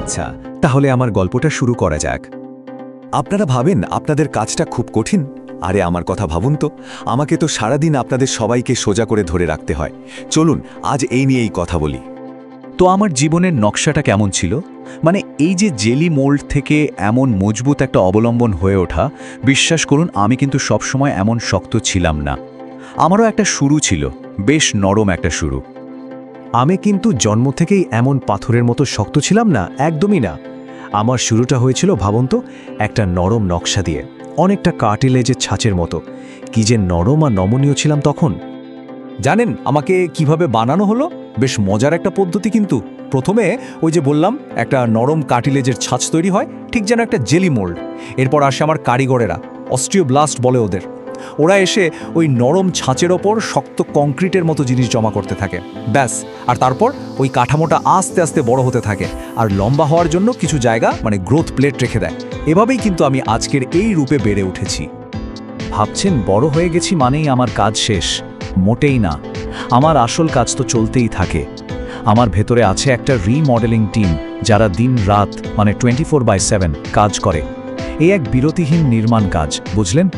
আচ্ছা, তাহলে আমার গল্পটা শুরু করা যাক। আপনারা ভাবেন আপনাদের কাজটা খুব কঠিন? আরে আমার কথা ভাবুন তো, আমাকে তো সারাদিন আপনাদের সবাইকে সোজা করে ধরে রাখতে হয়। চলুন আজ এই নিয়েই কথা বলি। তো আমার জীবনের নকশাটা কেমন ছিল? মানে এই যে জেলি মোল্ড থেকে এমন মজবুত একটা অবলম্বন হয়ে ওঠা, বিশ্বাস করুন আমি কিন্তু সবসময় এমন শক্ত ছিলাম না। আমারও একটা শুরু ছিল, বেশ নরম একটা শুরু। আমি কিন্তু জন্ম থেকেই এমন পাথরের মতো শক্ত ছিলাম না, একদমই না। আমার শুরুটা হয়েছিল ভাবুন তো, একটা নরম নকশা দিয়ে, অনেকটা কার্টিলেজের ছাঁচের মতো। কি যে নরম আর নমনীয় ছিলাম তখন। জানেন আমাকে কিভাবে বানানো হলো? বেশ মজার একটা পদ্ধতি কিন্তু। প্রথমে ওই যে বললাম একটা নরম কার্টিলেজের ছাঁচ তৈরি হয়, ঠিক যেন একটা জেলি মোল্ড। এরপর আসে আমার কারিগরেরা, অস্টিওব্লাস্ট বলে ওদের। ওরা এসে ওই নরম ছাঁচের ওপর শক্ত কংক্রিটের মতো জিনিস জমা করতে থাকে, ব্যাস। আর তারপর ওই কাঠামোটা আস্তে আস্তে বড় হতে থাকে, আর লম্বা হওয়ার জন্য কিছু জায়গা মানে গ্রোথ প্লেট রেখে দেয়। এভাবেই কিন্তু আমি আজকের এই রূপে বেড়ে উঠেছি। ভাবছেন বড় হয়ে গেছি মানেই আমার কাজ শেষ? মোটেই না। আমার আসল কাজ তো চলতেই থাকে। আমার ভেতরে আছে একটা রিমডেলিং টিম, যারা দিন রাত মানে 24/7 কাজ করে। এই এক বিরতিহীন নির্মাণ কাজ, বুঝলেন?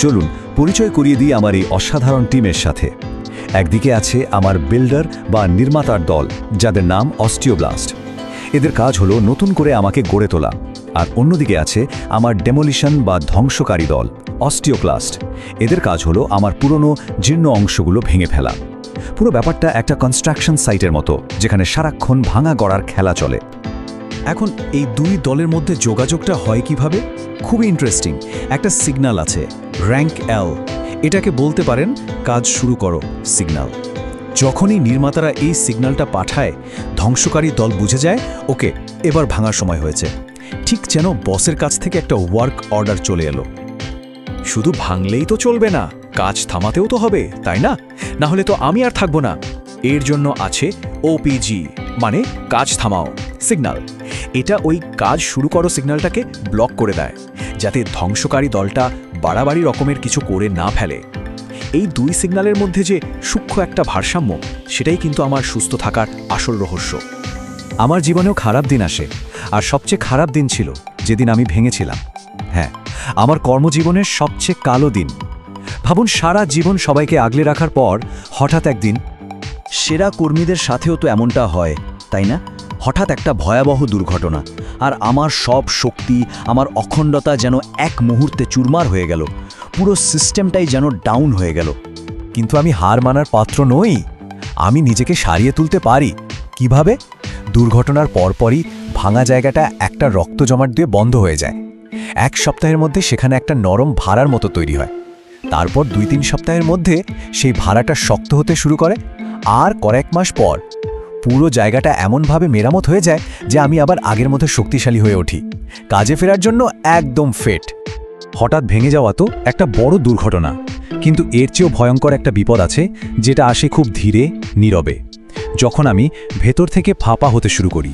চলুন পরিচয় করিয়ে দিই আমার এই অসাধারণ টিমের সাথে। একদিকে আছে আমার বিল্ডার বা নির্মাতার দল, যাদের নাম অস্টিওব্লাস্ট। এদের কাজ হলো নতুন করে আমাকে গড়ে তোলা। আর অন্যদিকে আছে আমার ডেমোলিশন বা ধ্বংসকারী দল, অস্টিওক্লাস্ট। এদের কাজ হলো আমার পুরনো জীর্ণ অংশগুলো ভেঙে ফেলা। পুরো ব্যাপারটা একটা কনস্ট্রাকশন সাইটের মতো, যেখানে সারাক্ষণ ভাঙা গড়ার খেলা চলে। এখন এই দুই দলের মধ্যে যোগাযোগটা হয় কিভাবে? খুবই ইন্টারেস্টিং। একটা সিগন্যাল আছে, র্যাঙ্ক এল। এটাকে বলতে পারেন কাজ শুরু করো সিগন্যাল। যখনই নির্মাতারা এই সিগন্যালটা পাঠায়, ধ্বংসকারী দল বুঝে যায় ওকে, এবার ভাঙার সময় হয়েছে। ঠিক যেন বসের কাছ থেকে একটা ওয়ার্ক অর্ডার চলে এলো। শুধু ভাঙলেই তো চলবে না, কাজ থামাতেও তো হবে, তাই না? না হলে তো আমি আর থাকবো না। এর জন্য আছে ওপিজি, মানে কাজ থামাও সিগন্যাল। এটা ওই কাজ শুরু করো সিগন্যালটাকে ব্লক করে দেয়, যাতে ধ্বংসকারী দলটা বাড়াবাড়ি রকমের কিছু করে না ফেলে। এই দুই সিগন্যালের মধ্যে যে সূক্ষ্ম একটা ভারসাম্য, সেটাই কিন্তু আমার সুস্থ থাকার আসল রহস্য। আমার জীবনেও খারাপ দিন আসে, আর সবচেয়ে খারাপ দিন ছিল যেদিন আমি ভেঙেছিলাম। হ্যাঁ, আমার কর্মজীবনের সবচেয়ে কালো দিন। ভাবুন, সারা জীবন সবাইকে আগলে রাখার পর হঠাৎ একদিন, সেরা কর্মীদের সাথেও তো এমনটা হয়, তাই না? হঠাৎ একটা ভয়াবহ দুর্ঘটনা, আর আমার সব শক্তি, আমার অখণ্ডতা যেন এক মুহূর্তে চুরমার হয়ে গেল। পুরো সিস্টেমটাই যেন ডাউন হয়ে গেল। কিন্তু আমি হার মানার পাত্র নই। আমি নিজেকে সারিয়ে তুলতে পারি। কিভাবে? দুর্ঘটনার পরপরই ভাঙা জায়গাটা একটা রক্ত জমাট দিয়ে বন্ধ হয়ে যায়। এক সপ্তাহের মধ্যে সেখানে একটা নরম ভাড়ার মতো তৈরি হয়। তারপর 2-3 সপ্তাহের মধ্যে সেই ভাড়াটা শক্ত হতে শুরু করে, আর কয়েক মাস পর পুরো জায়গাটা এমনভাবে মেরামত হয়ে যায় যে আমি আবার আগের মতো শক্তিশালী হয়ে উঠি, কাজে ফেরার জন্য একদম ফিট। হঠাৎ ভেঙে যাওয়া তো একটা বড় দুর্ঘটনা, কিন্তু এর চেয়েও ভয়ঙ্কর একটা বিপদ আছে, যেটা আসে খুব ধীরে, নীরবে, যখন আমি ভেতর থেকে ফাঁপা হতে শুরু করি।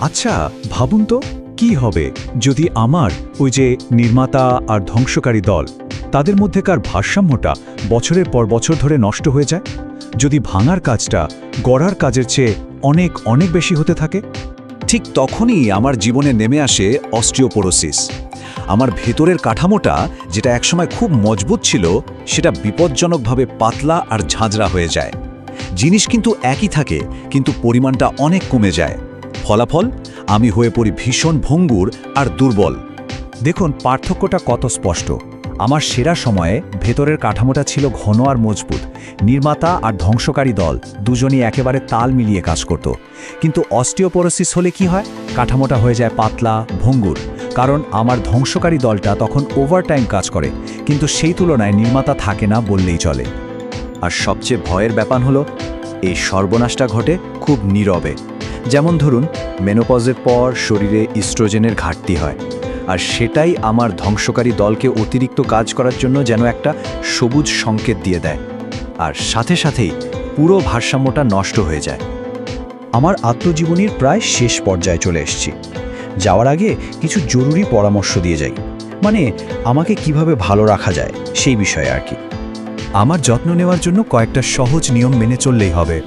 আচ্ছা ভাবুন তো, কি হবে যদি আমার ওই যে নির্মাতা আর ধ্বংসকারী দল, তাদের মধ্যেকার ভারসাম্যটা বছরের পর বছর ধরে নষ্ট হয়ে যায়? যদি ভাঙার কাজটা গড়ার কাজের চেয়ে অনেক অনেক বেশি হতে থাকে? ঠিক তখনই আমার জীবনে নেমে আসে অস্টিওপোরোসিস। আমার ভেতরের কাঠামোটা, যেটা একসময় খুব মজবুত ছিল, সেটা বিপজ্জনকভাবে পাতলা আর ঝাঁঝরা হয়ে যায়। জিনিস কিন্তু একই থাকে, কিন্তু পরিমাণটা অনেক কমে যায়। ফলাফল, আমি হয়ে পড়ি ভীষণ ভঙ্গুর আর দুর্বল। দেখুন পার্থক্যটা কত স্পষ্ট। আমার সেরা সময়ে ভেতরের কাঠামোটা ছিল ঘন আর মজবুত। নির্মাতা আর ধ্বংসকারী দল দুজনই একেবারে তাল মিলিয়ে কাজ করত। কিন্তু অস্টিওপোরোসিস হলে কি হয়? কাঠামোটা হয়ে যায় পাতলা, ভঙ্গুর। কারণ আমার ধ্বংসকারী দলটা তখন ওভারটাইম কাজ করে, কিন্তু সেই তুলনায় নির্মাতা থাকে না বললেই চলে। আর সবচেয়ে ভয়ের ব্যাপার হলো, এই সর্বনাশটা ঘটে খুব নীরবে। যেমন ধরুন, মেনোপজের পর শরীরে ইস্ট্রোজেনের ঘাটতি হয়, আর সেটাই আমার ধ্বংসকারী দলকে অতিরিক্ত কাজ করার জন্য যেন একটা সবুজ সংকেত দিয়ে দেয়, আর সাথে সাথেই পুরো ভারসাম্যটা নষ্ট হয়ে যায়। আমার আত্মজীবনীর প্রায় শেষ পর্যায়ে চলে এসেছি। যাওয়ার আগে কিছু জরুরি পরামর্শ দিয়ে যাই, মানে আমাকে কিভাবে ভালো রাখা যায় সেই বিষয়ে আর কি। আমার যত্ন নেওয়ার জন্য কয়েকটা সহজ নিয়ম মেনে চললেই হবে।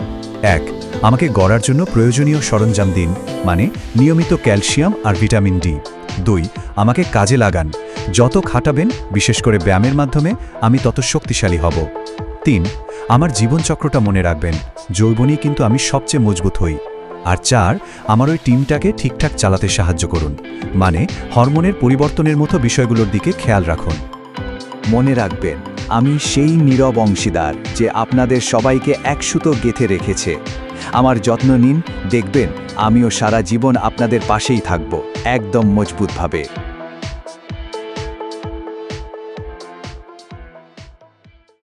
1. আমাকে গড়ার জন্য প্রয়োজনীয় সরঞ্জাম দিন, মানে নিয়মিত ক্যালসিয়াম আর ভিটামিন ডি। 2, আমাকে কাজে লাগান। যত খাটাবেন, বিশেষ করে ব্যায়ামের মাধ্যমে, আমি তত শক্তিশালী হব। 3, আমার জীবনচক্রটা মনে রাখবেন, যৌবনই কিন্তু আমি সবচেয়ে মজবুত হই। আর 4, আমার ওই টিমটাকে ঠিকঠাক চালাতে সাহায্য করুন, মানে হরমোনের পরিবর্তনের মতো বিষয়গুলোর দিকে খেয়াল রাখুন। মনে রাখবেন, আমি সেই নীরব অংশীদার যে আপনাদের সবাইকে একসুতো গেঁথে রেখেছে। আমার যত্ন নিন, দেখবেন আমিও সারা জীবন আপনাদের পাশেই থাকব, একদম মজবুতভাবে।